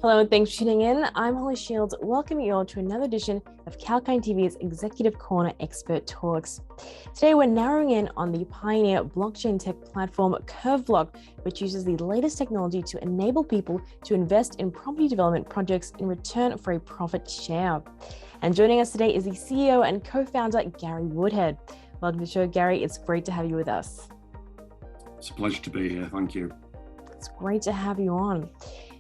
Hello and thanks for tuning in. I'm Holly Shields, welcoming you all to another edition of Kalkine TV's Executive Corner Expert Talks. Today we're narrowing in on the pioneer blockchain tech platform CurveBlock, which uses the latest technology to enable people to invest in property development projects in return for a profit share. And joining us today is the CEO and co-founder, Gary Woodhead. Welcome to the show, Gary. It's great to have you with us. It's a pleasure to be here. Thank you. It's great to have you on.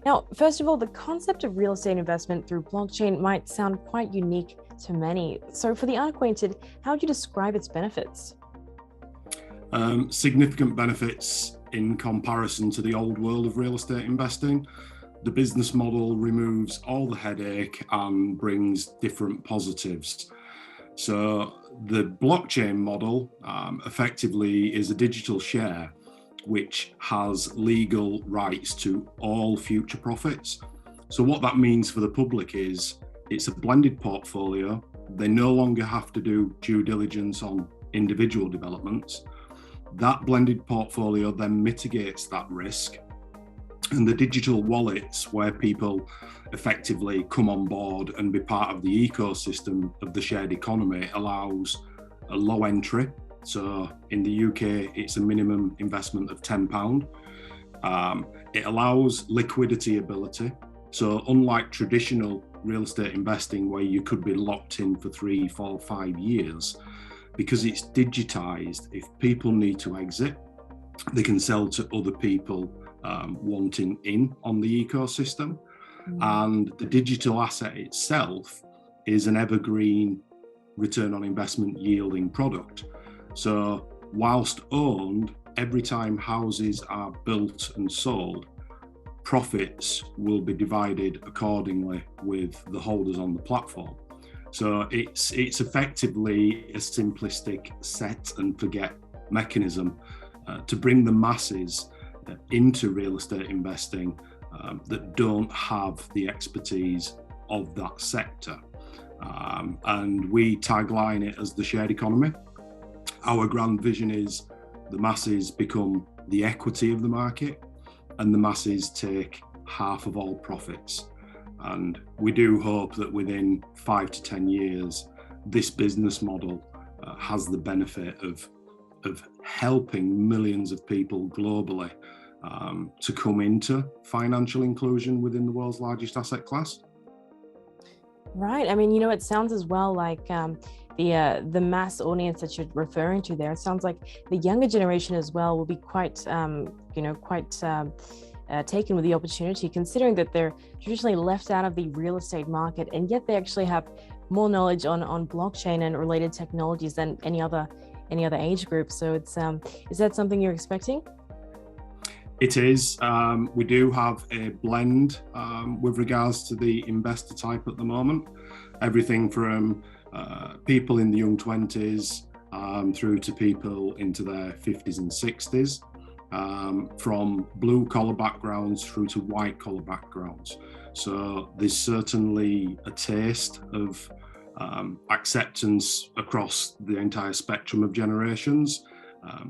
Now, first of all, the concept of real estate investment through blockchain might sound quite unique to many. So for the unacquainted, how would you describe its benefits? Significant benefits in comparison to the old world of real estate investing. The business model removes all the headache and brings different positives. So the blockchain model effectively is a digital share which has legal rights to all future profits. So what that means for the public is it's a blended portfolio. They no longer have to do due diligence on individual developments. That blended portfolio then mitigates that risk. And the digital wallets where people effectively come on board and be part of the ecosystem of the shared economy allows a low entry. So in the UK, it's a minimum investment of £10. It allows liquidity ability. So unlike traditional real estate investing where you could be locked in for 3, 4, 5 years, because it's digitized, if people need to exit, they can sell to other people wanting in on the ecosystem. And the digital asset itself is an evergreen return on investment yielding product. So whilst owned, every time houses are built and sold, profits will be divided accordingly with the holders on the platform. So it's effectively a simplistic set and forget mechanism to bring the masses into real estate investing that don't have the expertise of that sector. And we tagline it as the shared economy. Our grand vision is the masses become the equity of the market and the masses take half of all profits. And we do hope that within 5 to 10 years, this business model has the benefit of helping millions of people globally to come into financial inclusion within the world's largest asset class. Right. I mean, it sounds as well like the mass audience that you're referring to there. It sounds like the younger generation as well will be quite taken with the opportunity, considering that they're traditionally left out of the real estate market, and yet they actually have more knowledge on blockchain and related technologies than any other age group. So it's is that something you're expecting? It is. We do have a blend with regards to the investor type at the moment. Everything from people in the young 20s through to people into their 50s and 60s, from blue collar backgrounds through to white collar backgrounds. So there's certainly a taste of acceptance across the entire spectrum of generations.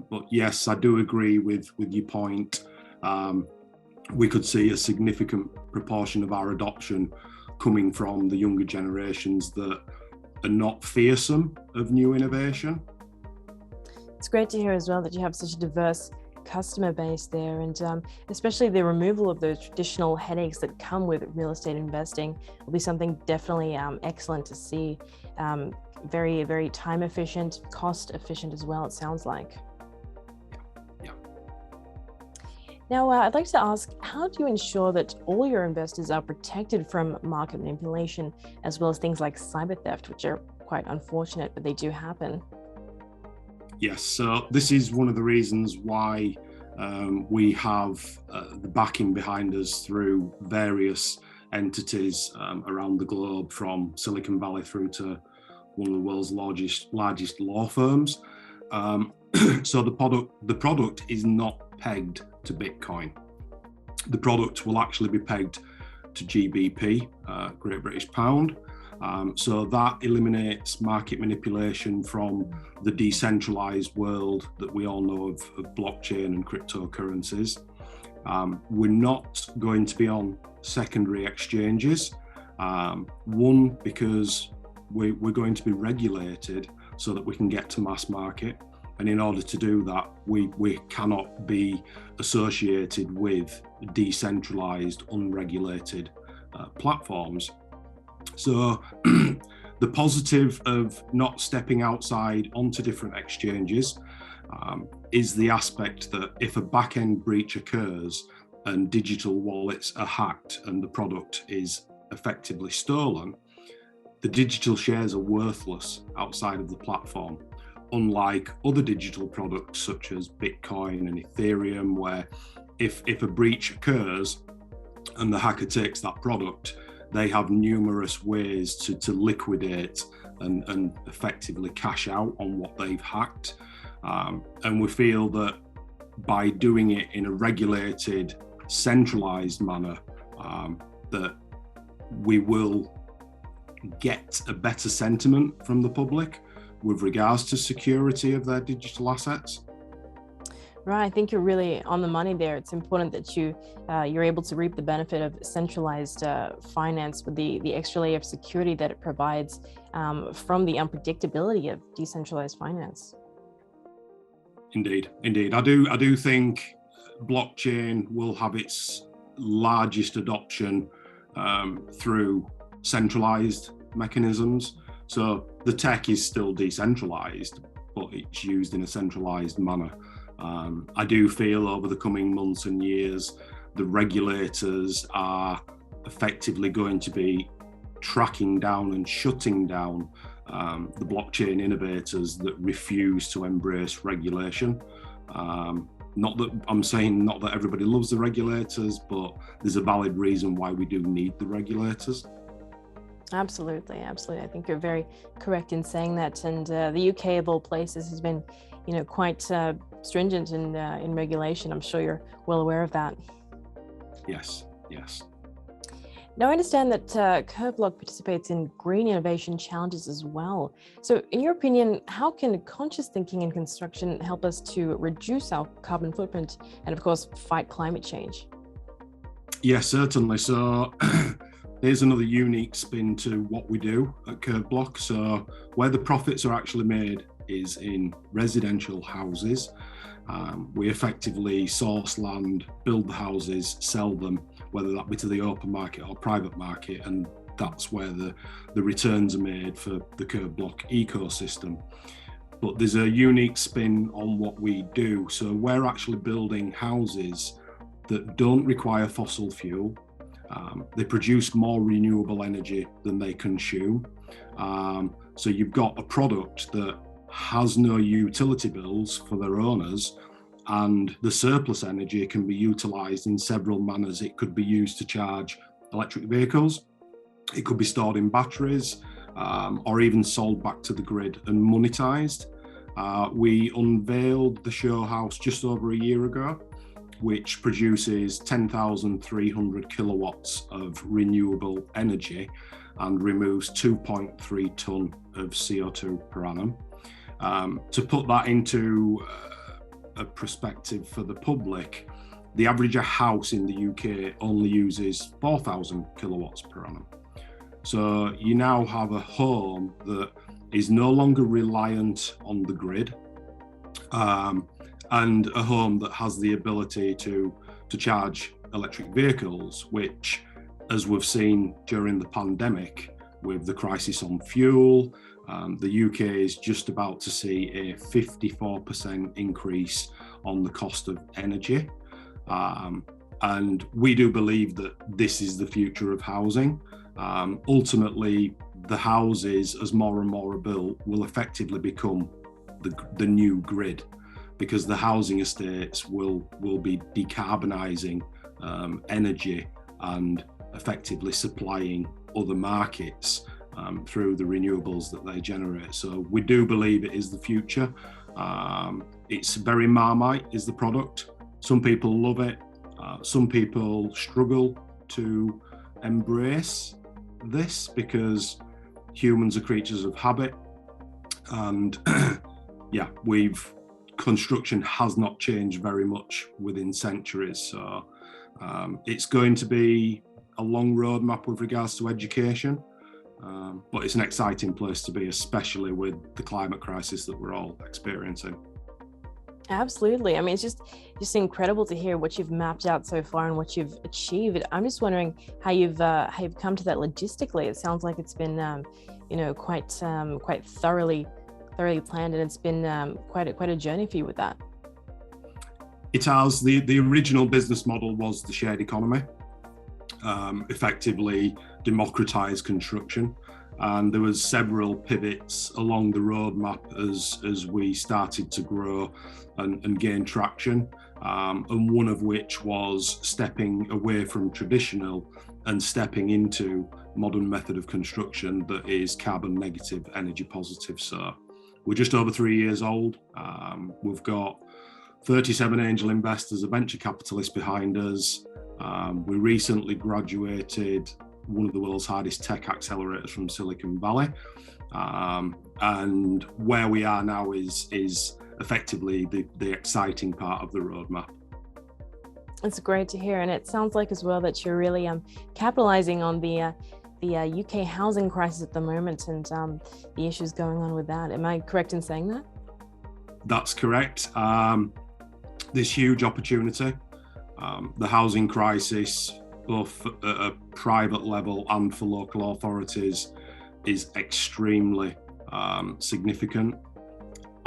But yes, I do agree with your point. We could see a significant proportion of our adoption coming from the younger generations that are not fearsome of new innovation. It's great to hear as well that you have such a diverse customer base there, and especially the removal of those traditional headaches that come with real estate investing will be something definitely excellent to see. Very, very time efficient, cost efficient as well, it sounds like. Now, I'd like to ask, how do you ensure that all your investors are protected from market manipulation, as well as things like cyber theft, which are quite unfortunate, but they do happen? Yes, so this is one of the reasons why we have the backing behind us through various entities around the globe, from Silicon Valley through to one of the world's largest law firms. So the product is not pegged to Bitcoin. The product will actually be pegged to GBP, Great British Pound. So that eliminates market manipulation from the decentralized world that we all know of blockchain and cryptocurrencies. We're not going to be on secondary exchanges. One, because we're going to be regulated so that we can get to mass market. And in order to do that, we cannot be associated with decentralized, unregulated platforms. So the positive of not stepping outside onto different exchanges is the aspect that if a back-end breach occurs and digital wallets are hacked and the product is effectively stolen, the digital shares are worthless outside of the platform. Unlike other digital products such as Bitcoin and Ethereum, where if a breach occurs and the hacker takes that product, they have numerous ways to liquidate and effectively cash out on what they've hacked. And we feel that by doing it in a regulated, centralized manner, that we will get a better sentiment from the public with regards to security of their digital assets. Right, I think you're really on the money there. It's important that you're able to reap the benefit of centralized finance with the extra layer of security that it provides from the unpredictability of decentralized finance. Indeed. I do think blockchain will have its largest adoption through centralized mechanisms. So the tech is still decentralized, but it's used in a centralized manner. I do feel over the coming months and years, the regulators are effectively going to be tracking down and shutting down the blockchain innovators that refuse to embrace regulation. Not that everybody loves the regulators, but there's a valid reason why we do need the regulators. Absolutely. I think you're very correct in saying that. And the UK, of all places, has been, quite stringent in regulation. I'm sure you're well aware of that. Yes. Now, I understand that CurveBlock participates in green innovation challenges as well. So in your opinion, how can conscious thinking in construction help us to reduce our carbon footprint and, of course, fight climate change? Yes, certainly. So here's another unique spin to what we do at CurveBlock. So where the profits are actually made is in residential houses. We effectively source land, build the houses, sell them, whether that be to the open market or private market, and that's where the returns are made for the CurveBlock ecosystem. But there's a unique spin on what we do. So we're actually building houses that don't require fossil fuel. They produce more renewable energy than they consume. So you've got a product that has no utility bills for their owners, and the surplus energy can be utilized in several manners. It could be used to charge electric vehicles, it could be stored in batteries, or even sold back to the grid and monetized. We unveiled the show house just over a year ago, which produces 10,300 kilowatts of renewable energy and removes 2.3 tonne of CO2 per annum. To put that into a perspective for the public, the average house in the UK only uses 4,000 kilowatts per annum. So you now have a home that is no longer reliant on the grid, and a home that has the ability to charge electric vehicles, which, as we've seen during the pandemic with the crisis on fuel, the UK is just about to see a 54% increase on the cost of energy. And we do believe that this is the future of housing. Ultimately, the houses, as more and more are built, will effectively become the new grid, because the housing estates will be decarbonising energy and effectively supplying other markets through the renewables that they generate. So we do believe it is the future. It's very Marmite is the product. Some people love it. Some people struggle to embrace this because humans are creatures of habit. And construction has not changed very much within centuries. So It's going to be a long roadmap with regards to education, but it's an exciting place to be, especially with the climate crisis that we're all experiencing. Absolutely. I mean, it's just incredible to hear what you've mapped out so far and what you've achieved. I'm just wondering how you've come to that logistically. It sounds like it's been, quite thoroughly planned, and it's been quite a journey for you with that. It has. The original business model was the shared economy, effectively democratise construction. And there was several pivots along the roadmap as we started to grow and gain traction, and one of which was stepping away from traditional and stepping into modern method of construction that is carbon negative, energy positive. So we're just over 3 years old. We've got 37 angel investors, a venture capitalist behind us. We recently graduated one of the world's hardest tech accelerators from Silicon Valley. And where we are now is effectively the exciting part of the roadmap. It's great to hear. And it sounds like as well that you're really capitalizing on the UK housing crisis at the moment and the issues going on with that. Am I correct in saying that? That's correct. There's huge opportunity. The housing crisis, both at a private level and for local authorities, is extremely significant.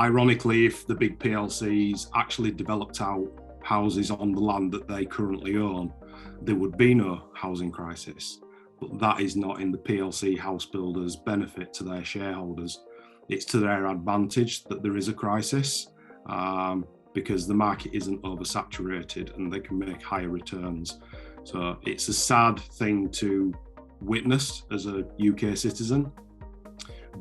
Ironically, if the big PLCs actually developed out houses on the land that they currently own, there would be no housing crisis. But that is not in the PLC house builders' benefit to their shareholders. It's to their advantage that there is a crisis, because the market isn't oversaturated and they can make higher returns. So it's a sad thing to witness as a UK citizen,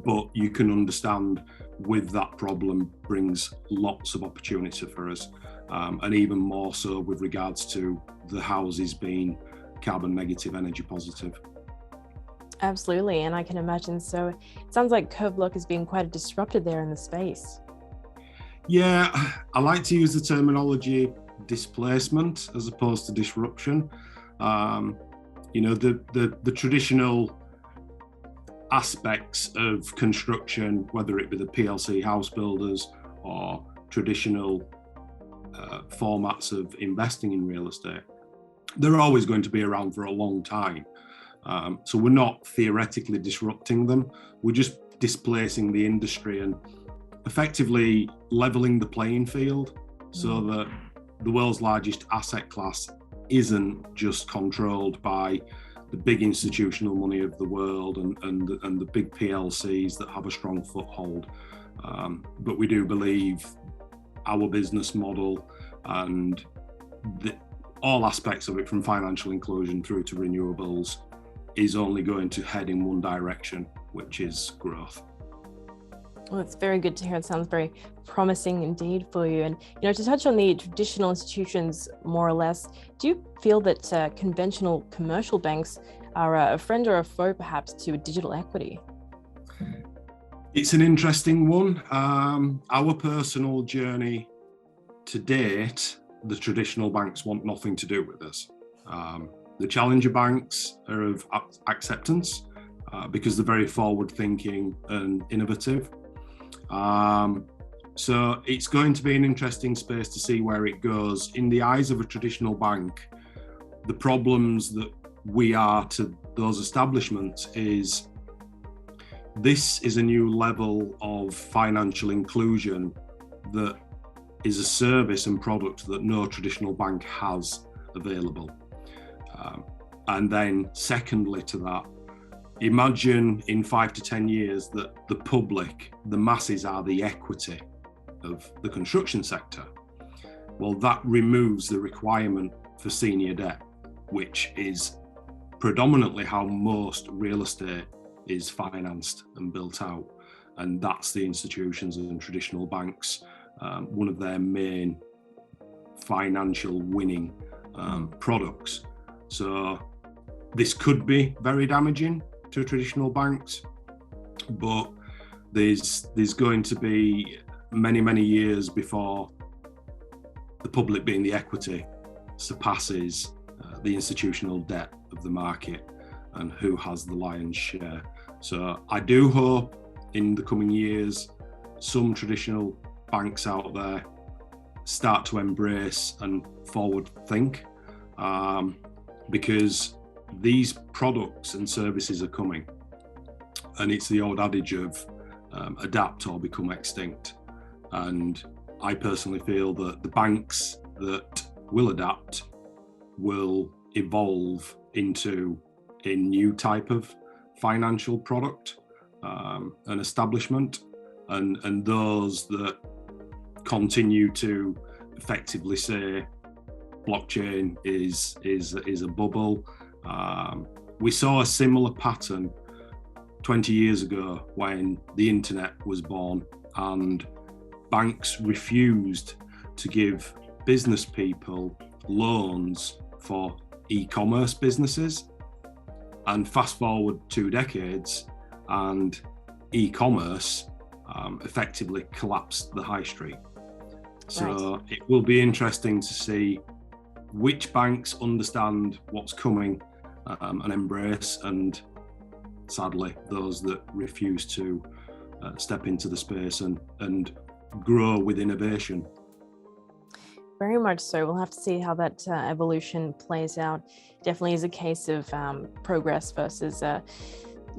but you can understand with that problem brings lots of opportunity for us, and even more so with regards to the houses being carbon negative, energy positive. Absolutely, and I can imagine. So it sounds like CurveBlock has been quite disrupted there in the space. Yeah, I like to use the terminology displacement as opposed to disruption. The traditional aspects of construction, whether it be the PLC house builders or traditional formats of investing in real estate, they're always going to be around for a long time. So we're not theoretically disrupting them, we're just displacing the industry and effectively leveling the playing field so that the world's largest asset class isn't just controlled by the big institutional money of the world and the big PLCs that have a strong foothold. But we do believe our business model and all aspects of it, from financial inclusion through to renewables, is only going to head in one direction, which is growth. Well, it's very good to hear. It sounds very promising indeed for you. And, to touch on the traditional institutions more or less, do you feel that conventional commercial banks are a friend or a foe perhaps to digital equity? It's an interesting one. Our personal journey to date, the traditional banks want nothing to do with us. The challenger banks are of acceptance because they're very forward thinking and innovative. So it's going to be an interesting space to see where it goes. In the eyes of a traditional bank, the problems that we are to those establishments is this is a new level of financial inclusion that is a service and product that no traditional bank has available. And then secondly to that, imagine in 5 to 10 years that the public, the masses, are the equity of the construction sector. Well, that removes the requirement for senior debt, which is predominantly how most real estate is financed and built out. And that's the institutions and traditional banks, one of their main financial winning products. So this could be very damaging to traditional banks, but there's going to be many years before the public, being the equity, surpasses the institutional debt of the market and who has the lion's share. So I do hope in the coming years, some traditional banks out there start to embrace and forward think, because these products and services are coming. And it's the old adage of adapt or become extinct. And I personally feel that the banks that will adapt will evolve into a new type of financial product and establishment, and those that continue to effectively say blockchain is a bubble. We saw a similar pattern 20 years ago when the internet was born, and banks refused to give business people loans for e-commerce businesses. And fast forward 2 decades, and e-commerce effectively collapsed the high street. So It will be interesting to see which banks understand what's coming and embrace, and sadly those that refuse to step into the space and grow with innovation. Very much so. We'll have to see how that evolution plays out. Definitely is a case of progress versus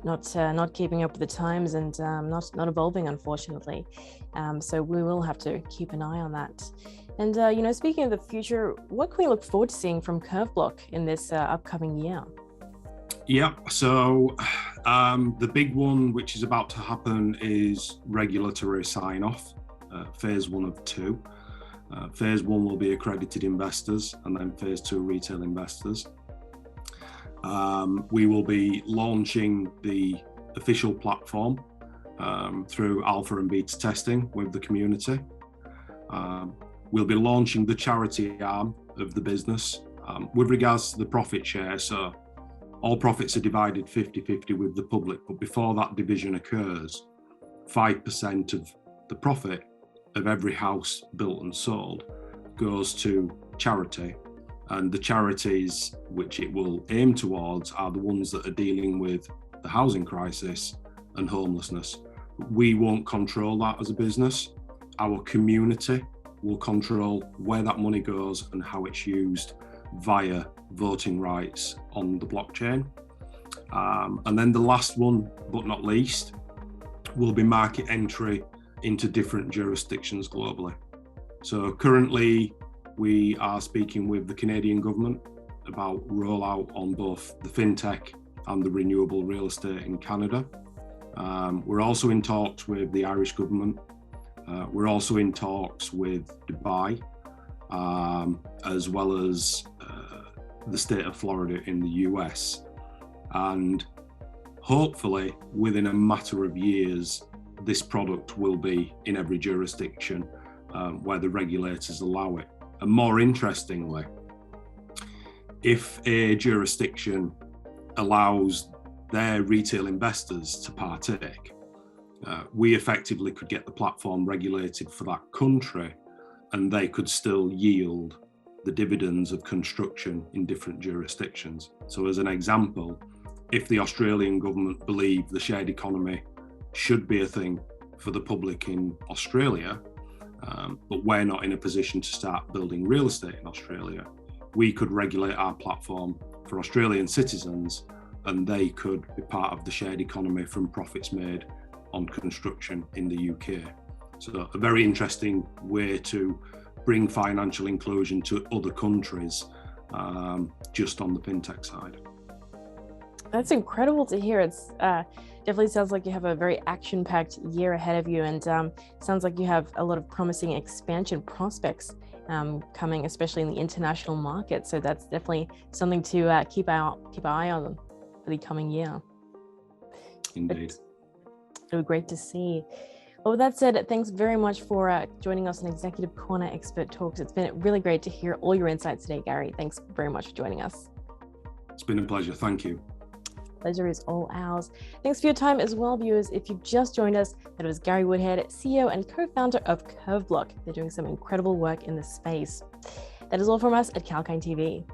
not keeping up with the times and not evolving, unfortunately. So we will have to keep an eye on that. And speaking of the future, what can we look forward to seeing from CurveBlock in this upcoming year? Yeah, so the big one which is about to happen is regulatory sign-off, phase 1 of 2. Phase 1 will be accredited investors, and then phase 2 retail investors. We will be launching the official platform through alpha and beta testing with the community. We'll be launching the charity arm of the business with regards to the profit share. So all profits are divided 50-50 with the public, but before that division occurs, 5% of the profit of every house built and sold goes to charity, and the charities which it will aim towards are the ones that are dealing with the housing crisis and homelessness. We won't control that as a business. Our community will control where that money goes and how it's used via voting rights on the blockchain. And then the last one, but not least, will be market entry into different jurisdictions globally. So currently we are speaking with the Canadian government about rollout on both the fintech and the renewable real estate in Canada. We're also in talks with the Irish government. We're also in talks with Dubai, as well as the state of Florida in the US. And hopefully within a matter of years, this product will be in every jurisdiction where the regulators allow it. And more interestingly, if a jurisdiction allows their retail investors to partake, we effectively could get the platform regulated for that country, and they could still yield the dividends of construction in different jurisdictions. So as an example, if the Australian government believe the shared economy should be a thing for the public in Australia, but we're not in a position to start building real estate in Australia, we could regulate our platform for Australian citizens, and they could be part of the shared economy from profits made on construction in the UK. So a very interesting way to bring financial inclusion to other countries, just on the fintech side. That's incredible to hear. It's definitely sounds like you have a very action-packed year ahead of you, and sounds like you have a lot of promising expansion prospects coming, especially in the international market. So that's definitely something to keep an eye on for the coming year. Indeed. It was great to see. Well, with that said, thanks very much for joining us on Executive Corner Expert Talks. It's been really great to hear all your insights today, Gary. Thanks very much for joining us. It's been a pleasure. Thank you. Pleasure is all ours. Thanks for your time as well, viewers. If you've just joined us, that was Gary Woodhead, CEO and co-founder of CurveBlock. They're doing some incredible work in this space. That is all from us at Kalkine TV.